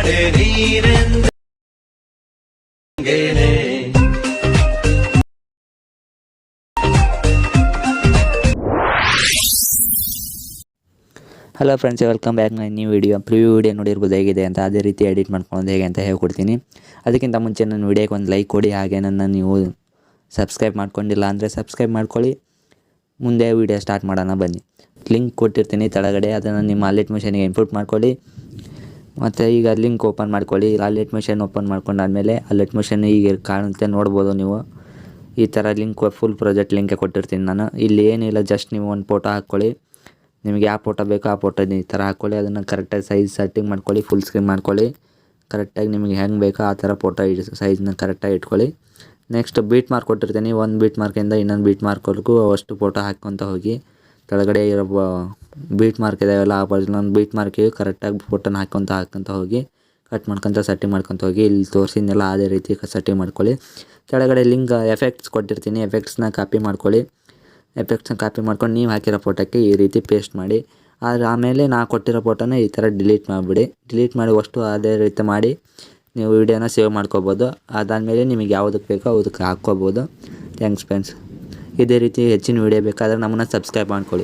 Hello friends, welcome back my new video. Preview video ನೋಡಿರ್ಬೋದು ಹೇಗಿದೆ ಅಂತ. ಅದೇ ರೀತಿ ಎಡಿಟ್ ಮಾಡ್ಕೊಂಡು ಹೇಗೆ ಅಂತ ಹೇಳ್ಕೊಡ್ತೀನಿ. ಅದಕ್ಕಿಂತ ಮುಂಚೆ ನನ್ನ ವಿಡಿಯೋಗೆ ಒಂದು ಲೈಕ್ ಕೊಡಿ. ಹಾಗೆ ನನ್ನ ನೀವು ಸಬ್ಸ್ಕ್ರೈಬ್ ಮಾಡ್ಕೊಂಡಿಲ್ಲ ಅಂದರೆ ಸಬ್ಸ್ಕ್ರೈಬ್ ಮಾಡ್ಕೊಳ್ಳಿ. ಮುಂದೆ ವಿಡಿಯೋ ಸ್ಟಾರ್ಟ್ ಮಾಡೋಣ ಬನ್ನಿ. ಲಿಂಕ್ ಕೊಟ್ಟಿರ್ತೀನಿ ಕೆಳಗಡೆ, ಅದನ್ನು ನಿಮ್ಮ ಅಲರ್ಟ್ ಮಿಷನ್ಗೆ ಇನ್ಪುಟ್ ಮಾಡ್ಕೊಳ್ಳಿ. ಮತ್ತು ಈಗ ಲಿಂಕ್ ಓಪನ್ ಮಾಡ್ಕೊಳ್ಳಿ. ಅಲರ್ಟ್ ಮಿಷನ್ ಓಪನ್ ಮಾಡ್ಕೊಂಡಾದಮೇಲೆ ಅಲರ್ಟ್ ಮಿಷನ್ ಈಗ ಕಾಣುತ್ತೆ, ನೋಡ್ಬೋದು ನೀವು. ಈ ಥರ ಲಿಂಕ್ ಫುಲ್ ಪ್ರಾಜೆಕ್ಟ್ ಲಿಂಕೆ ಕೊಟ್ಟಿರ್ತೀನಿ ನಾನು. ಇಲ್ಲಿ ಏನಿಲ್ಲ, ಜಸ್ಟ್ ನೀವು ಒಂದು ಫೋಟೋ ಹಾಕ್ಕೊಳ್ಳಿ. ನಿಮಗೆ ಯಾವ ಫೋಟೋ ಬೇಕೋ ಆ ಫೋಟೋ ಈ ಥರ ಹಾಕ್ಕೊಳ್ಳಿ. ಅದನ್ನು ಕರೆಕ್ಟಾಗಿ ಸೈಜ್ ಸೆಟ್ಟಿಂಗ್ ಮಾಡ್ಕೊಳ್ಳಿ, ಫುಲ್ ಸ್ಕ್ರೀನ್ ಮಾಡ್ಕೊಳ್ಳಿ. ಕರೆಕ್ಟಾಗಿ ನಿಮಗೆ ಹೆಂಗೆ ಬೇಕೋ ಆ ಥರ ಫೋಟೋ ಸೈಜ್ನ ಕರೆಕ್ಟಾಗಿ ಇಟ್ಕೊಳ್ಳಿ. ನೆಕ್ಸ್ಟ್ ಬೀಟ್ ಮಾರ್ಕ್ ಕೊಟ್ಟಿರ್ತೀನಿ. ಒಂದು ಬೀಟ್ ಮಾರ್ಕಿಂದ ಇನ್ನೊಂದು ಬೀಟ್ ಮಾರ್ಕ್ವರೆಗೂ ಅಷ್ಟು ಫೋಟೋ ಹಾಕ್ಕೊತ ಹೋಗಿ. ಕೆಳಗಡೆ ಇರೋ ಬೀಟ್ ಮಾರ್ಕ್ ಇದಾವೆಲ್ಲ ಆ ಇನ್ನೊಂದು ಬೀಟ್ ಮಾರ್ಕಿಗೆ ಕರೆಕ್ಟಾಗಿ ಫೋಟೋನ ಹಾಕ್ಕೊತ ಹೋಗಿ ಕಟ್ ಮಾಡ್ಕೊತ ಸೆಟ್ಟಿಂಗ್ ಮಾಡ್ಕೊತ ಹೋಗಿ. ಇಲ್ಲಿ ತೋರಿಸಿದ್ನೆಲ್ಲ ಅದೇ ರೀತಿ ಸೆಟ್ಟಿಂಗ್ ಮಾಡ್ಕೊಳ್ಳಿ. ಕೆಳಗಡೆ ಲಿಂಕ್ ಎಫೆಕ್ಟ್ಸ್ ಕೊಟ್ಟಿರ್ತೀನಿ, ಎಫೆಕ್ಟ್ಸ್ನ ಕಾಪಿ ಮಾಡ್ಕೊಳ್ಳಿ. ಎಫೆಕ್ಟ್ಸ್ನ ಕಾಪಿ ಮಾಡ್ಕೊಂಡು ನೀವು ಹಾಕಿರೋ ಫೋಟೋಕ್ಕೆ ಈ ರೀತಿ ಪೇಸ್ಟ್ ಮಾಡಿ. ಆಮೇಲೆ ನಾ ಕೊಟ್ಟಿರೋ ಫೋಟೋನ ಈ ಥರ ಡಿಲೀಟ್ ಮಾಡಿಬಿಡಿ. ಡಿಲೀಟ್ ಮಾಡಿ ಅಷ್ಟು ಅದೇ ರೀತಿ ಮಾಡಿ ನೀವು ವಿಡಿಯೋನ ಸೇವ್ ಮಾಡ್ಕೋಬೋದು. ಅದಾದಮೇಲೆ ನಿಮಗೆ ಯಾವುದಕ್ಕೆ ಬೇಕೋ ಅದಕ್ಕೆ ಹಾಕ್ಕೋಬೋದು. Thanks friends. ಇದೇ ರೀತಿ ಹೆಚ್ಚಿನ ವಿಡಿಯೋ ಬೇಕಾದರೆ ನಮ್ಮನ್ನು ಸಬ್ಸ್ಕ್ರೈಬ್ ಮಾಡ್ಕೊಳ್ಳಿ.